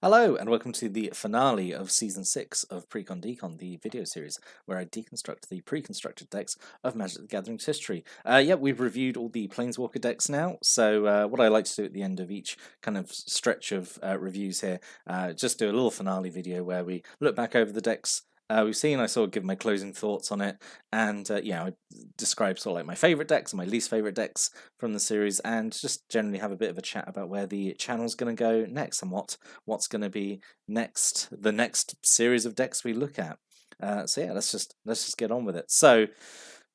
Hello, and welcome to the finale of Season 6 of Precon Decon, the video series, where I deconstruct the pre-constructed decks of Magic the Gathering's history. Yeah, we've reviewed all the Planeswalker decks now, so what I like to do at the end of each kind of stretch of reviews here, just do a little finale video where we look back over the decks we've seen. I sort of give my closing thoughts on it, and I describe sort of like my favourite decks and my least favourite decks from the series, and just generally have a bit of a chat about where the channel's going to go next and what's going to be the next series of decks we look at. So yeah, let's just get on with it. So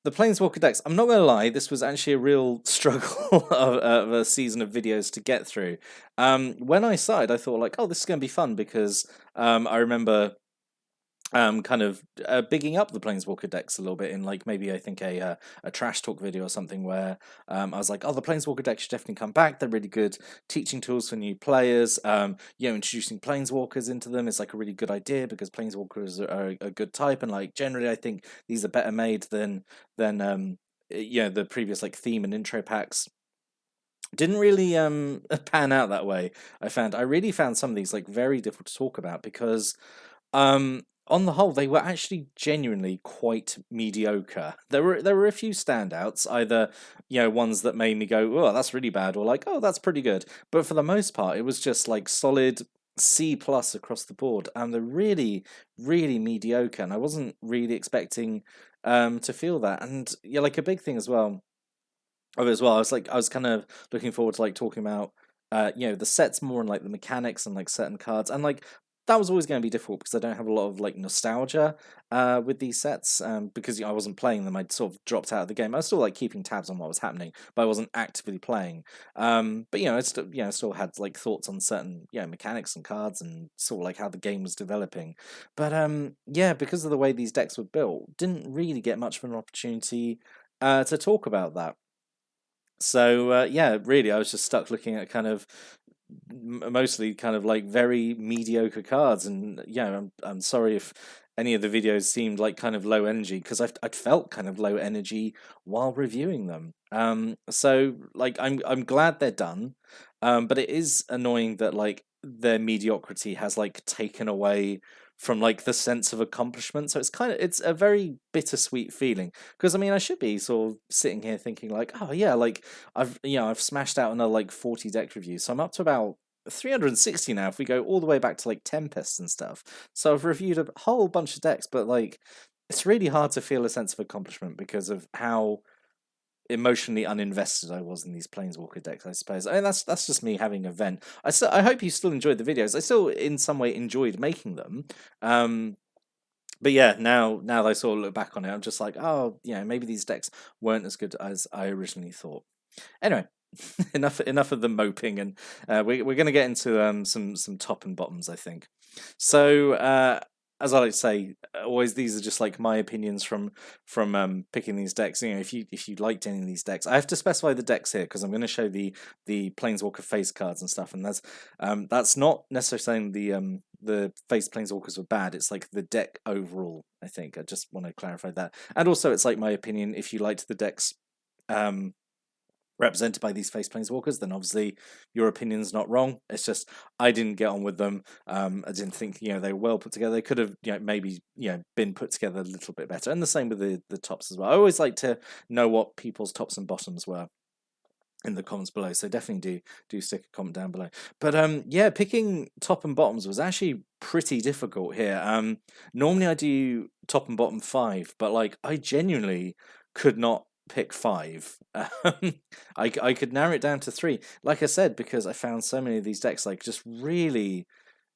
the Planeswalker decks, I'm not going to lie, this was actually a real struggle of a season of videos to get through. When I started, I thought like, oh, this is going to be fun because I remember kind of bigging up the Planeswalker decks a little bit in like maybe I think a trash talk video or something where I was like, oh, the Planeswalker decks should definitely come back. They're really good teaching tools for new players. Introducing Planeswalkers into them is like a really good idea because Planeswalkers are a good type, and like generally I think these are better made than the previous like theme and intro packs. Didn't really pan out that way. I really found some of these like very difficult to talk about because on the whole, they were actually genuinely quite mediocre. There were a few standouts, either ones that made me go, "Oh, that's really bad," or like, "Oh, that's pretty good." But for the most part, it was just like solid C plus across the board, and they're really, really mediocre. And I wasn't really expecting to feel that. And yeah, like a big thing as well of it as well. I was kind of looking forward to like talking about the sets more and like the mechanics and like certain cards, and like that was always going to be difficult because I don't have a lot of like nostalgia with these sets because I wasn't playing them. I'd sort of dropped out of the game. I was still like keeping tabs on what was happening, but I wasn't actively playing. But I still had like thoughts on certain mechanics and cards and sort of like how the game was developing. But because of the way these decks were built, didn't really get much of an opportunity to talk about that. So really, I was just stuck looking at kind of mostly kind of like very mediocre cards, and I'm sorry if any of the videos seemed like kind of low energy because I'd felt kind of low energy while reviewing them. So like I'm glad they're done, but it is annoying that like their mediocrity has like taken away from like the sense of accomplishment. So it's a very bittersweet feeling because I mean I should be sort of sitting here thinking like, oh yeah, like I've smashed out another like 40 deck reviews, so I'm up to about 360 now if we go all the way back to like Tempest and stuff. So I've reviewed a whole bunch of decks, but like it's really hard to feel a sense of accomplishment because of how emotionally uninvested I was in these Planeswalker decks, I suppose. I mean, that's just me having a vent. I hope you still enjoyed the videos. I still, in some way, enjoyed making them. But yeah, now that I sort of look back on it, I'm just like, oh, maybe these decks weren't as good as I originally thought. Anyway, enough of the moping, and we're going to get into some top and bottoms, I think. So as I like to say, always these are just like my opinions from picking these decks. If you liked any of these decks, I have to specify the decks here because I'm going to show the Planeswalker face cards and stuff, and that's not necessarily saying the face Planeswalkers were bad. It's like the deck overall. I think I just want to clarify that, and also it's like my opinion. If you liked the decks represented by these face planeswalkers, then obviously your opinion's not wrong. It's just I didn't get on with them. I didn't think they were well put together. They could have maybe been put together a little bit better. And the same with the tops as well. I always like to know what people's tops and bottoms were in the comments below, so definitely do stick a comment down below. But picking top and bottoms was actually pretty difficult here. Normally I do top and bottom 5, but like I genuinely could not pick 5. I could narrow it down to 3, like I said, because I found so many of these decks like just really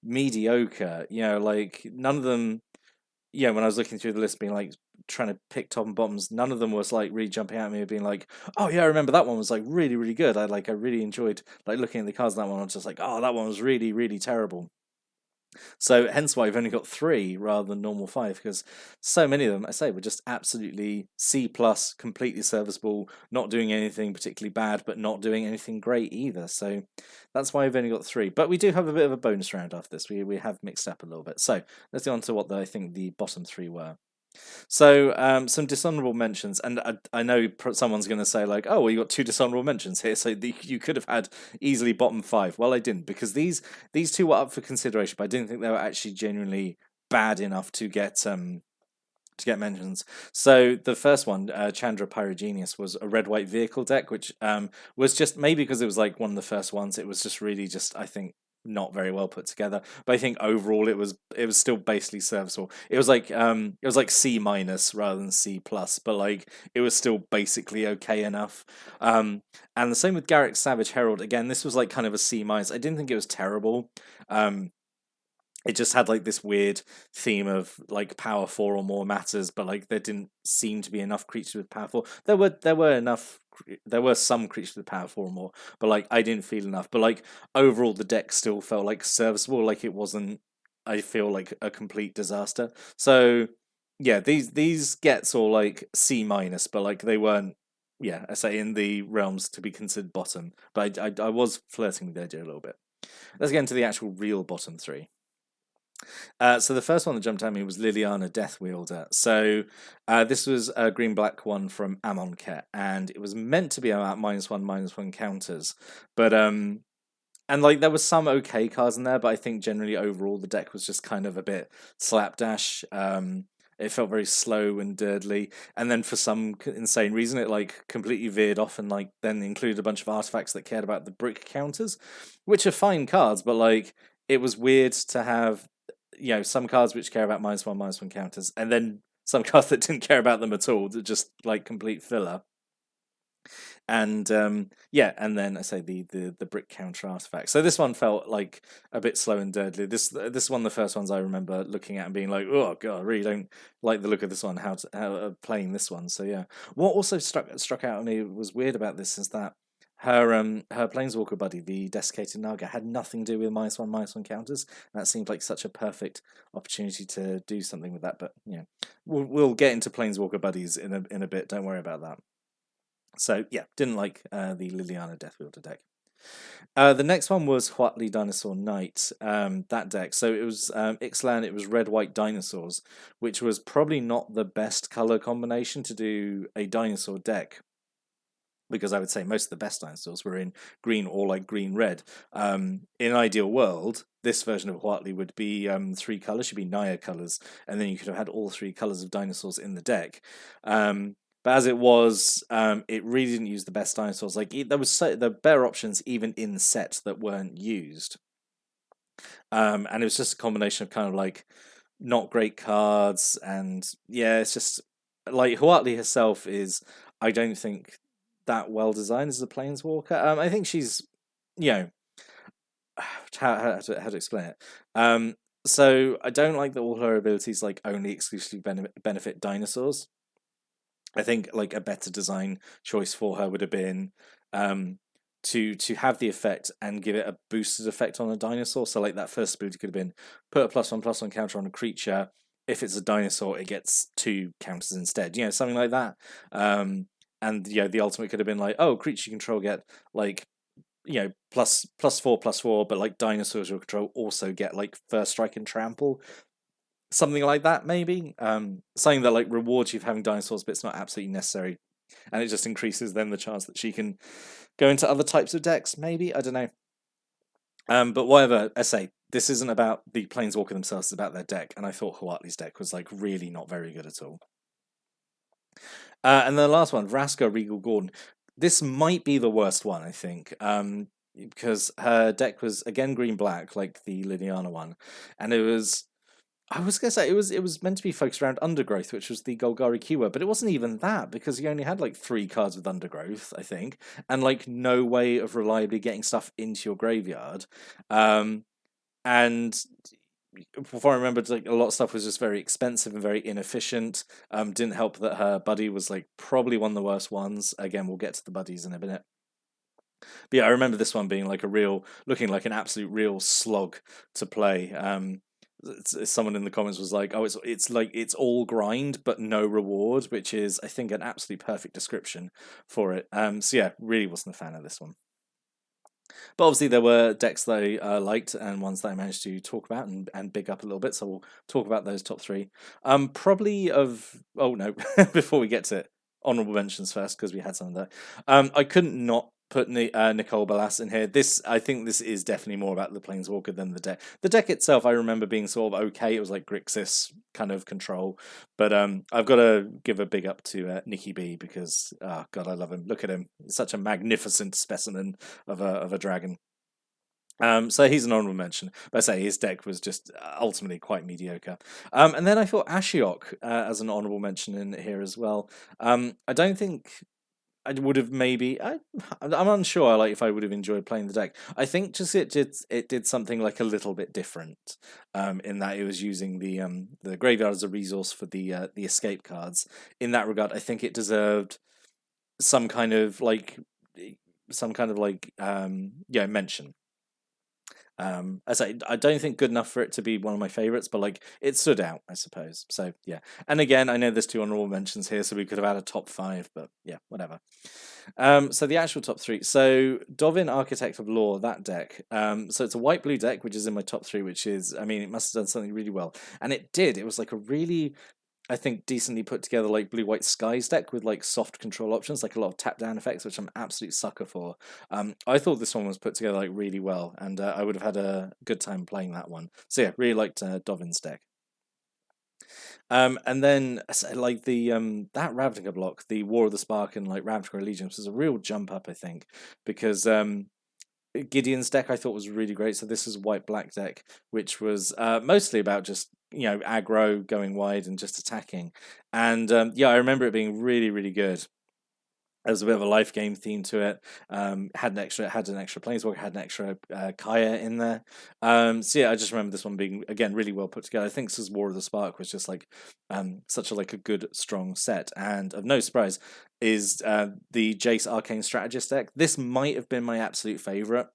mediocre. Like none of them. When I was looking through the list, being like trying to pick top and bottoms, none of them was like really jumping at me, being like, "Oh yeah, I remember that one was like really really good." I really enjoyed like looking at the cards. That one I was just like, "Oh, that one was really really terrible." So hence why I've only got 3 rather than normal 5, because so many of them, I say, were just absolutely C plus, completely serviceable, not doing anything particularly bad, but not doing anything great either. So that's why I've only got 3. But we do have a bit of a bonus round after this. We have mixed up a little bit. So let's go on to what I think the bottom 3 were. So, some dishonorable mentions, and I know someone's going to say like, "Oh, well, you got two dishonorable mentions here, so you could have had easily bottom five." Well, I didn't because these two were up for consideration, but I didn't think they were actually genuinely bad enough to get mentions. So the first one, Chandra Pyrogenius, was a red white vehicle deck, which was just maybe because it was like one of the first ones. It was just really just I think not very well put together. But I think overall it was still basically serviceable. It was like C minus rather than C plus, but like it was still basically okay enough. Um, and the same with Garrick Savage Herald. Again, this was like kind of a C minus. I didn't think it was terrible. Um, it just had like this weird theme of like power four or more matters, but like there didn't seem to be enough creatures with power four. There were enough. There were some creatures with power four or more, but like I didn't feel enough. But like overall, the deck still felt like serviceable. Like it wasn't. I feel like a complete disaster. So yeah, these gets all like C minus, but like they weren't. Yeah, I say in the realms to be considered bottom, but I was flirting with the idea a little bit. Let's get into the actual real bottom three. So the first one that jumped at me was Liliana Deathwielder. So this was a green black one from Amonkhet, and it was meant to be about -1/-1 counters, but and like there was some okay cards in there, but I think generally overall the deck was just kind of a bit slapdash. It felt very slow and dirtly, and then for some insane reason, it like completely veered off and like then included a bunch of artifacts that cared about the brick counters, which are fine cards, but like it was weird to have some cards which care about -1/-1 counters, and then some cards that didn't care about them at all, that just like complete filler. And yeah, and then I say the brick counter artifact. So this one felt like a bit slow and dirty. This is one of the first ones I remember looking at and being like, oh god, I really don't like the look of this one. How playing this one. So yeah, what also struck out at me was weird about this is that her planeswalker buddy, the desiccated Naga, had nothing to do with -1/-1 counters. And that seemed like such a perfect opportunity to do something with that. But yeah, we'll get into planeswalker buddies in a bit. Don't worry about that. So yeah, didn't like the Liliana Deathwielder deck. The next one was Huatli Dinosaur Knight, that deck. So it was Ixalan, it was red white dinosaurs, which was probably not the best color combination to do a dinosaur deck, because I would say most of the best dinosaurs were in green or like green red. In an ideal world, this version of Huatli would be three colors, should be Naya colors, and then you could have had all three colors of dinosaurs in the deck. But as it was, it really didn't use the best dinosaurs. Like there was the better options even in set that weren't used. And it was just a combination of kind of like not great cards, and yeah, it's just like Huatli herself is, I don't think, that well designed as a planeswalker. I think she's, you know, how to explain it. So I don't like that all her abilities like only exclusively benefit dinosaurs. I think like a better design choice for her would have been um, to have the effect and give it a boosted effect on a dinosaur. So like that first ability could have been put a +1/+1 counter on a creature. If it's a dinosaur, it gets two counters instead. Something like that. And the ultimate could have been like, oh, creature you control get like +4/+4, but like dinosaurs you control also get like first strike and trample, something like that maybe. Something that like rewards you for having dinosaurs, but it's not absolutely necessary, and it just increases then the chance that she can go into other types of decks. Maybe, I don't know. But whatever I say, this isn't about the planeswalker themselves; it's about their deck, and I thought Huatli's deck was like really not very good at all. And the last one, Vraska Regal Gordon. This might be the worst one, I think, because her deck was again green black, like the Liliana one, and it was. I was gonna say it was meant to be focused around Undergrowth, which was the Golgari keyword, but it wasn't even that because you only had like three cards with Undergrowth, I think, and like no way of reliably getting stuff into your graveyard. And before I remembered, like a lot of stuff was just very expensive and very inefficient. Didn't help that her buddy was like probably one of the worst ones. Again, we'll get to the buddies in a minute. But yeah, I remember this one being like looking like an absolute real slog to play. Someone in the comments was like, "Oh, it's like it's all grind but no reward," which is, I think, an absolutely perfect description for it. So yeah, really wasn't a fan of this one. But obviously, there were decks that I liked and ones that I managed to talk about and big up a little bit. So we'll talk about those top three. Probably of oh no, before we get to it, honorable mentions first because we had some of that. I couldn't not put Nicole Balas in here. This I think this is definitely more about the Planeswalker than the deck. The deck itself, I remember being sort of okay. It was like Grixis kind of control, but I've got to give a big up to Nikki B because oh god, I love him. Look at him, he's such a magnificent specimen of a dragon. So he's an honorable mention, but I say his deck was just ultimately quite mediocre. And then I thought Ashiok as an honorable mention in here as well. I don't think I would have maybe. I'm unsure. Like if I would have enjoyed playing the deck. I think just it did something like a little bit different. In that it was using the graveyard as a resource for the escape cards. In that regard, I think it deserved some kind of like mention. I say I don't think good enough for it to be one of my favorites, but like it stood out, I suppose. So yeah, and again, I know there's two honorable mentions here, so we could have had a top five, but yeah, whatever. So the actual top three. So Dovin, Architect of Law, that deck. So it's a white blue deck, which is in my top three, which is, I mean, it must have done something really well, and it did. It was like a really, I think, decently put together like blue white skies deck with like soft control options, like a lot of tap down effects, which I'm absolute sucker for. I thought this one was put together like really well, and I would have had a good time playing that one. So yeah, really liked Dovin's deck. And then like the that Ravnica block, the War of the Spark and like Ravnica Allegiance was a real jump up, I think, because Gideon's deck I thought was really great. So this is white black deck, which was mostly about just aggro, going wide, and just attacking. And yeah, I remember it being really really good. There was a bit of a life game theme to it. Had an extra planeswalker, had an extra Kaya in there. So yeah, I just remember this one being again really well put together. I think this is War of the Spark was just like such a like a good strong set, and of no surprise is the Jace Arcane Strategist deck. This might have been my absolute favorite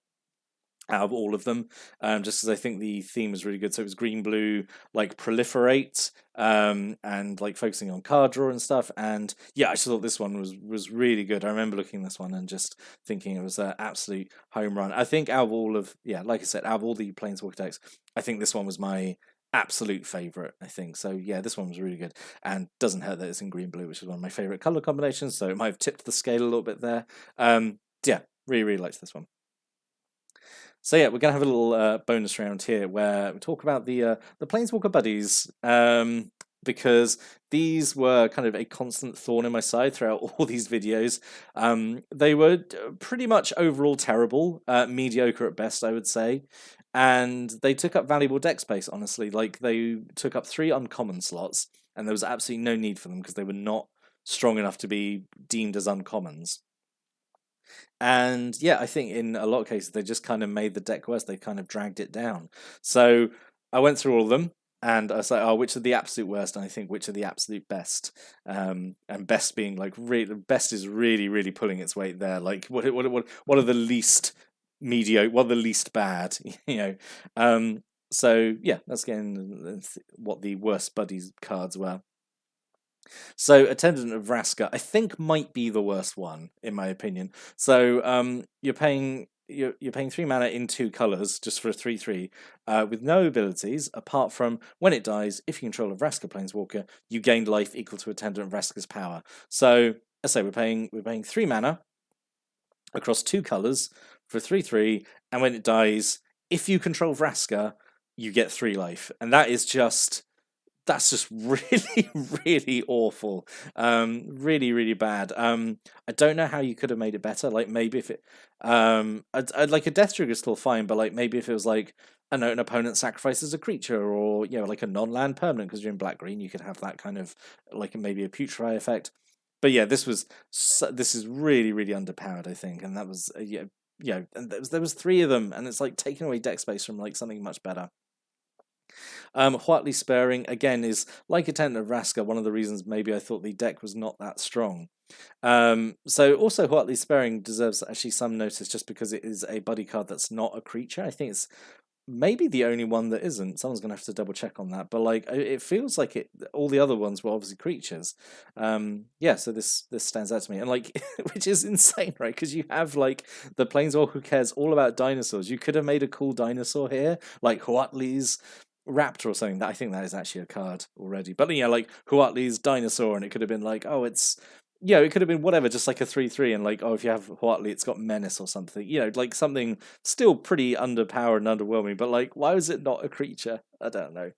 out of all of them, just because I think the theme was really good. So it was green blue, like proliferate, and like focusing on card draw and stuff. And yeah, I just thought this one was really good. I remember looking at this one and just thinking it was an absolute home run. I think out of all of like I said, out of all the Planeswalker decks, I think this one was my absolute favorite. I think so. Yeah, this one was really good, and doesn't hurt that it's in green blue, which is one of my favorite color combinations. So it might have tipped the scale a little bit there. Yeah, really really liked this one. So yeah, we're gonna have a little bonus round here where we talk about the Planeswalker buddies, because these were kind of a constant thorn in my side throughout all these videos. They were pretty much overall terrible, mediocre at best, I would say, and they took up valuable deck space. Honestly, like they took up 3 uncommon slots, and there was absolutely no need for them because they were not strong enough to be deemed as uncommons. And yeah, I think in a lot of cases they just kind of made the deck worse. They kind of dragged it down. So I went through all of them and I was like, oh, which are the absolute worst? And I think which are the absolute best? And best being like really, best is really, really pulling its weight there. Like what are the least mediocre? What are the least bad? you know. So yeah, let's get in what the worst buddies cards were. So, Attendant of Vraska, I think might be the worst one in my opinion. So, you're paying 3 mana in 2 colors just for a 3/3, with no abilities apart from when it dies. If you control a Vraska Planeswalker, you gain life equal to Attendant of Vraska's power. So, I say we're paying 3 mana across 2 colors for 3/3, and when it dies, if you control Vraska, you get 3 life, and that's just really, really awful. Really, really bad. I don't know how you could have made it better. Like maybe if it, I'd like a Death Trigger is still fine, but like maybe if it was like I know an opponent sacrifices a creature, or like a non-land permanent because you're in black green, you could have that kind of like maybe a Putri effect. But yeah, this is really, really underpowered, I think, and that was and there was 3 of them, and it's like taking away deck space from like something much better. Huatli Spurring, again, is like Attendant of Vraska, one of the reasons maybe I thought the deck was not that strong. So also Huatli Spurring deserves actually some notice just because it is a buddy card that's not a creature. I think it's maybe the only one that isn't. Someone's gonna have to double check on that. But like, it feels like it. All the other ones were obviously creatures. Yeah. So this stands out to me, and like, which is insane, right? Because you have like the Planeswalker who cares all about dinosaurs. You could have made a cool dinosaur here, like Huatli's Raptor or something. That I think that is actually a card already. But yeah, like Huatli's dinosaur, and it could have been like, oh, it's it could have been whatever, just like a 3/3, and like, oh, if you have Huatli, it's got menace or something. Like something still pretty underpowered and underwhelming. But like, why was it not a creature? I don't know.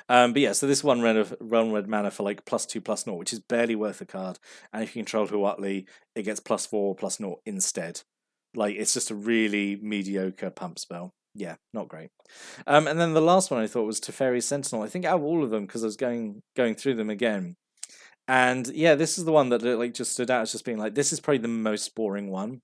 But yeah, so this one red mana for like +2/+0, which is barely worth a card. And if you control Huatli, it gets +4/+0 instead. Like, it's just a really mediocre pump spell. Yeah, not great. And then the last one I thought was Teferi Sentinel. I think out of all of them, because I was going through them again. And yeah, this is the one that like just stood out as just being like, this is probably the most boring one.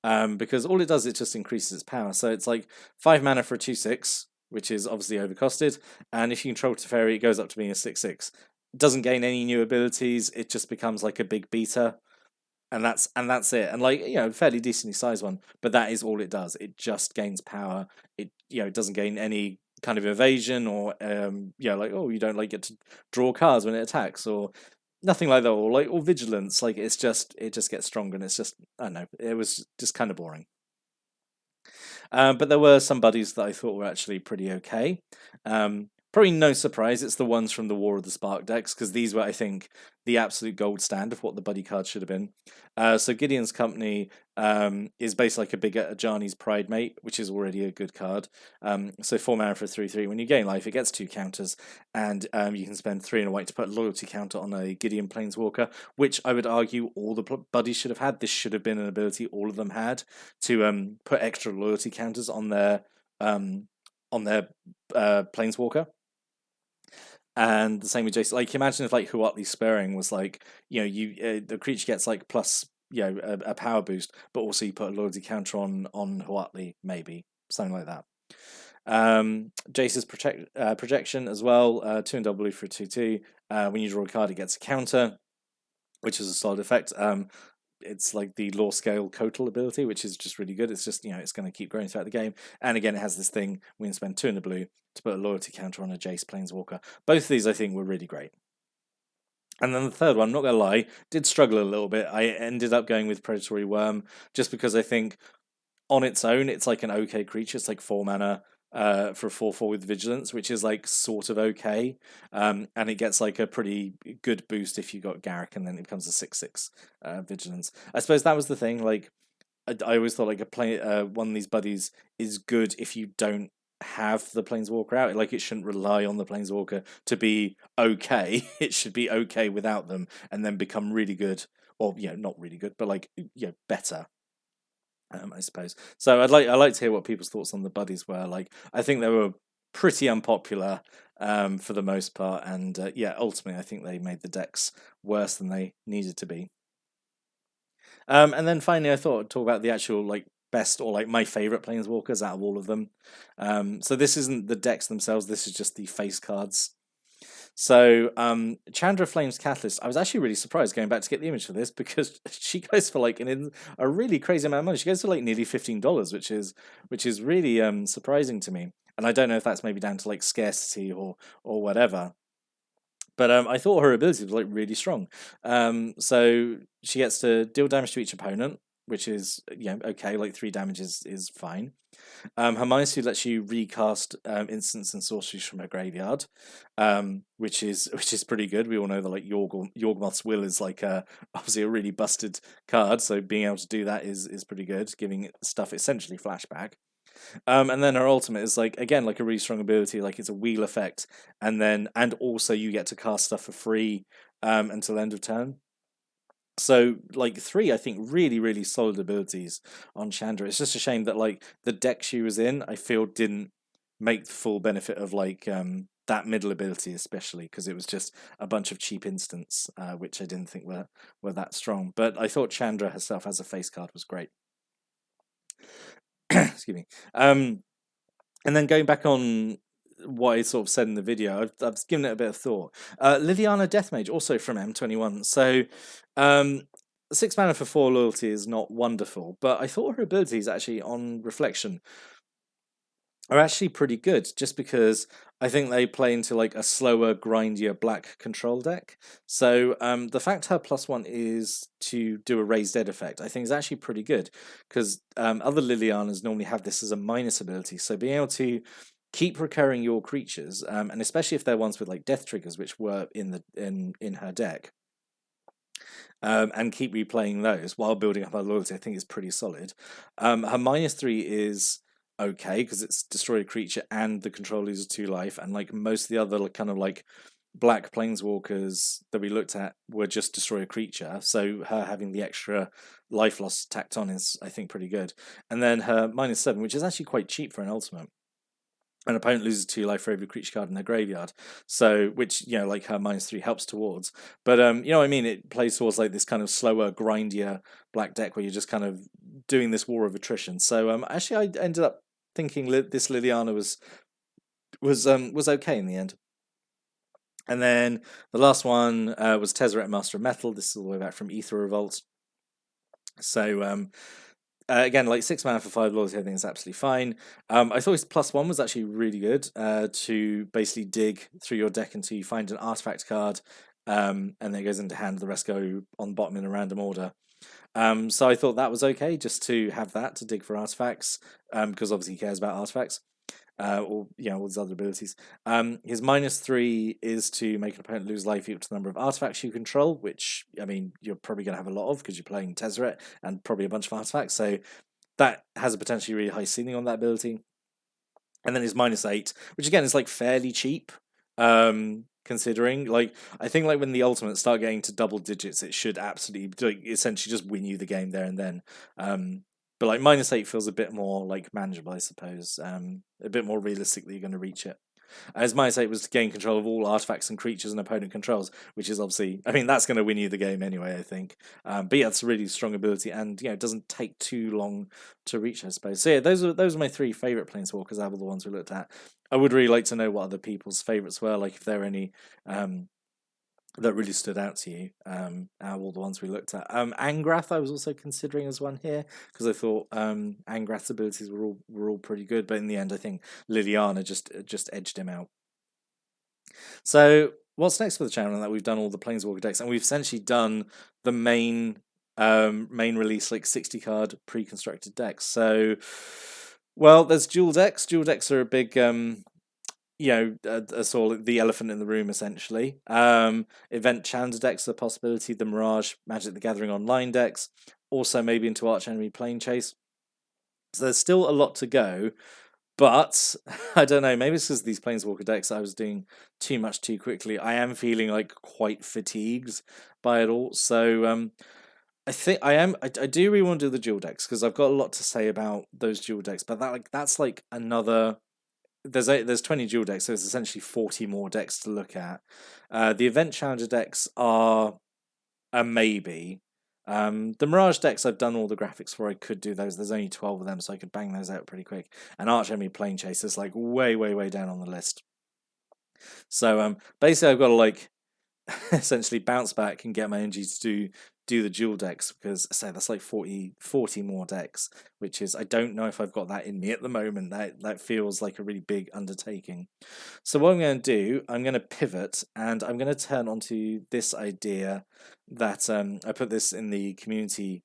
Because all it does, it just increases its power. So it's like 5 mana for a 2/6, which is obviously overcosted. And if you control Teferi, it goes up to being a 6/6. It doesn't gain any new abilities. It just becomes like a big beater. And that's it. And like, fairly decently sized one, but that is all it does. It just gains power. It doesn't gain any kind of evasion or like, oh, you don't like get to draw cards when it attacks or nothing like that, or vigilance. Like, it just gets stronger, and it's just, I don't know, it was just kind of boring. But there were some buddies that I thought were actually pretty okay. Probably no surprise, it's the ones from the War of the Spark decks, because these were, I think, the absolute gold standard of what the buddy card should have been. So Gideon's Company is basically like a bigger Ajani's Pride Mate, which is already a good card. So 4 mana for 3/3. When you gain life, it gets 2 counters, and you can spend 3 and a white to put a loyalty counter on a Gideon Planeswalker, which I would argue all the buddies should have had. This should have been an ability all of them had, to put extra loyalty counters on their Planeswalker. And the same with Jason. Like, imagine if like Huatli Spurring was like, the creature gets like plus, a power boost, but also you put a loyalty counter on Huatli, maybe something like that. Jace's projection as well, 2 and W for 2/2. When you draw a card, it gets a counter, which is a solid effect. It's like the law scale Kotal ability, which is just really good. It's just, it's going to keep growing throughout the game. And again, it has this thing, we can spend 2 in the blue to put a loyalty counter on a Jace Planeswalker. Both of these, I think, were really great. And then the third one, I'm not going to lie, did struggle a little bit. I ended up going with Predatory Worm, just because I think on its own, it's like an okay creature. It's like 4 mana for a 4/4 with Vigilance, which is like sort of okay. And it gets like a pretty good boost if you got Garrick, and then it becomes a 6/6 Vigilance. I suppose that was the thing. Like, I always thought like one of these buddies is good if you don't have the Planeswalker out. Like, it shouldn't rely on the Planeswalker to be okay. It should be okay without them, and then become really good. Or not really good, but like better. I suppose. So I'd like to hear what people's thoughts on the buddies were. Like, I think they were pretty unpopular for the most part, and ultimately I think they made the decks worse than they needed to be. And then finally, I thought I'd talk about the actual like best, or like my favorite Planeswalkers out of all of them. So this isn't the decks themselves. This is just the face cards. So Chandra Flames Catalyst, I was actually really surprised going back to get the image for this, because she goes for like a really crazy amount of money. She goes for like nearly $15, which is really surprising to me. And I don't know if that's maybe down to like scarcity or whatever. But I thought her ability was like really strong. So she gets to deal damage to each opponent, which is okay. Like 3 damage is fine. Her Mind lets you recast instants and sorceries from her graveyard, which is pretty good. We all know that like Yawgmoth's Will is like obviously a really busted card, so being able to do that is pretty good, giving stuff essentially flashback. And then her ultimate is like, again, like a really strong ability, like it's a wheel effect, and also you get to cast stuff for free until end of turn. So like 3, I think, really, really solid abilities on Chandra. It's just a shame that like the deck she was in, I feel, didn't make the full benefit of like that middle ability, especially because it was just a bunch of cheap instants, which I didn't think were that strong. But I thought Chandra herself as a face card was great. Excuse me. And then going back on what I sort of said in the video, I've given it a bit of thought. Liliana Deathmage, also from M21. So 6 mana for 4 loyalty is not wonderful, but I thought her abilities actually, on reflection, are actually pretty good, just because I think they play into like a slower, grindier black control deck. So the fact her +1 is to do a raised dead effect, I think is actually pretty good, because other Lilianas normally have this as a minus ability. So being able to keep recurring your creatures, and especially if they're ones with like death triggers, which were in her deck, and keep replaying those while building up our loyalty, I think is pretty solid. Her -3 is okay because it's destroy a creature and the control loses 2 life, and like most of the other kind of like black planeswalkers that we looked at were just destroy a creature. So her having the extra life loss tacked on is, I think, pretty good. And then her -7, which is actually quite cheap for an ultimate. An opponent loses 2 life for every creature card in their graveyard. So, which, like her -3 helps towards. But you know what I mean? It plays towards like this kind of slower, grindier black deck where you're just kind of doing this war of attrition. So actually I ended up thinking this Liliana was okay in the end. And then the last one was Tezzeret, Master of Metal. This is all the way back from Ether Revolt. So again, like 6 mana for 5 loyalty, I think is absolutely fine. I thought his +1 was actually really good to basically dig through your deck until you find an artifact card, and then it goes into hand. The rest go on bottom in a random order. So I thought that was okay just to have that to dig for artifacts, because obviously he cares about artifacts. Or all his other abilities. His -3 is to make an opponent lose life equal to the number of artifacts you control, which, I mean, you're probably going to have a lot of because you're playing Tezzeret and probably a bunch of artifacts, so that has a potentially really high ceiling on that ability. And then his -8, which again is like fairly cheap, considering, like, I think like when the ultimates start getting to double digits, it should absolutely essentially just win you the game there and then. But like -8 feels a bit more like manageable, I suppose. A bit more realistic that you're going to reach it. As -8 was to gain control of all artifacts and creatures an opponent controls, which is obviously, I mean, that's going to win you the game anyway, I think. But yeah, it's a really strong ability, and it doesn't take too long to reach, I suppose. So yeah, those are my 3 favorite planeswalkers out of all the ones we looked at. I would really like to know what other people's favorites were, like if there are any that really stood out to you out of all the ones we looked at. Angrath I was also considering as one here because I thought Angrath's abilities were all pretty good, but in the end I think Liliana just edged him out. So what's next for the channel? Now that we've done all the Planeswalker decks and we've essentially done the main release like 60 card pre-constructed decks. So well, there's dual decks. Dual decks are a big sort of the elephant in the room, essentially. Event challenger decks are a possibility. The Mirage, Magic the Gathering online decks, also maybe into Arch Enemy Plane Chase. So there's still a lot to go, but I don't know. Maybe it's because these Planeswalker decks I was doing too much too quickly. I am feeling like quite fatigued by it all. So I think I am. I do really want to do the dual decks because I've got a lot to say about those dual decks. But that's like another. There's 20 dual decks, so there's essentially 40 more decks to look at. The event challenger decks are a maybe. The Mirage decks I've done all the graphics for. I could do those. There's only 12 of them, so I could bang those out pretty quick. And Arch Enemy Plane Chase is like way down on the list. So basically I've got to like essentially bounce back and get my energy to do the dual decks because say that's like 40 more decks, which is I don't know if I've got that in me at the moment. That feels like a really big undertaking. So what I'm going to do, I'm going to pivot and I'm going to turn onto this idea that I put this in the community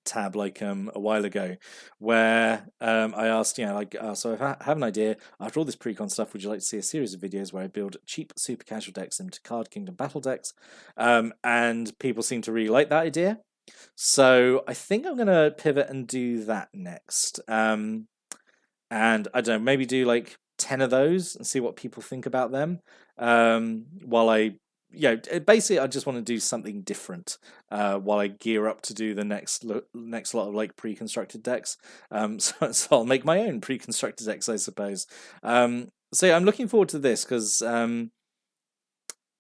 tab like a while ago, where I asked, so if I have an idea after all this Precon stuff, would you like to see a series of videos where I build cheap super casual decks into Card Kingdom battle decks? And people seem to really like that idea, so I think I'm gonna pivot and do that next. And I don't know, maybe do like 10 of those and see what people think about them. While I basically I just want to do something different while I gear up to do the next lot of like pre-constructed decks. So I'll make my own pre-constructed decks, I suppose. So yeah, I'm looking forward to this because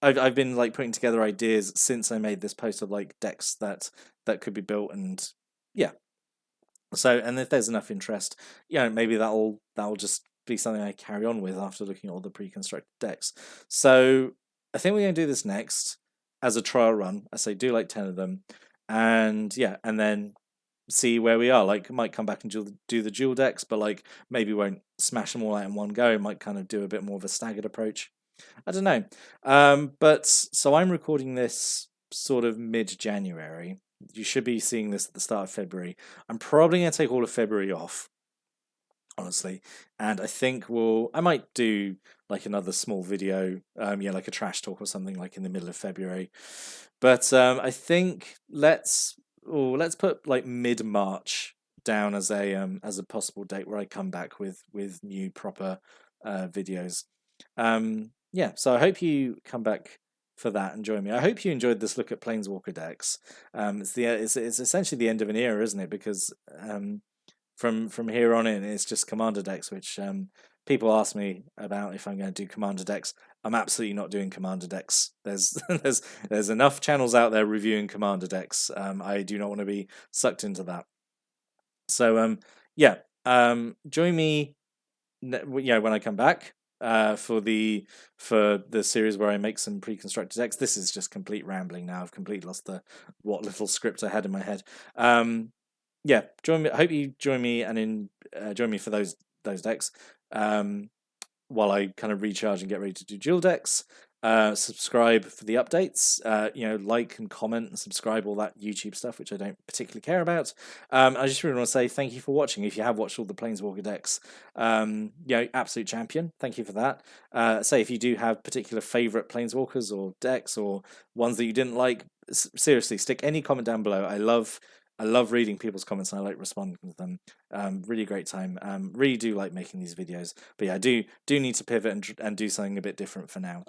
I've been like putting together ideas since I made this post of like decks that could be built, and yeah. So and if there's enough interest, maybe that'll just be something I carry on with after looking at all the pre-constructed decks. So I think we're going to do this next as a trial run. I say do like 10 of them, and yeah, and then see where we are. Like, might come back and do the dual decks, but like maybe won't smash them all out in one go. Might kind of do a bit more of a staggered approach. I don't know. But so I'm recording this sort of mid-January. You should be seeing this at the start of February. I'm probably going to take all of February off, honestly, and I think I might do like another small video, yeah, like a trash talk or something, like in the middle of February. But I think let's put like mid-March down as a possible date where I come back with new proper videos. Yeah, so I hope you come back for that and join me. I hope you enjoyed this look at Planeswalker decks. It's essentially the end of an era, isn't it? Because from here on in, it's just commander decks, which people ask me about if I'm going to do commander decks. I'm absolutely not doing commander decks. There's there's enough channels out there reviewing commander decks. I do not want to be sucked into that. So yeah, join me. When I come back for the series where I make some pre-constructed decks. This is just complete rambling now. I've completely lost what little script I had in my head. Yeah, join me. I hope you join me join me for those decks. While I kind of recharge and get ready to do dual decks. Subscribe for the updates. Like and comment and subscribe, all that YouTube stuff, which I don't particularly care about. I just really want to say thank you for watching. If you have watched all the Planeswalker decks, absolute champion. Thank you for that. Say if you do have particular favorite Planeswalkers or decks or ones that you didn't like, seriously, stick any comment down below. I love reading people's comments and I like responding to them. Really great time. Really do like making these videos. But yeah, I do need to pivot and do something a bit different for now.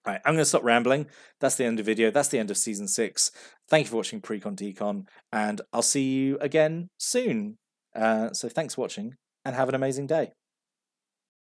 All right, I'm going to stop rambling. That's the end of the video. That's the end of Season 6. Thank you for watching Precon Decon, and I'll see you again soon. So thanks for watching, and have an amazing day.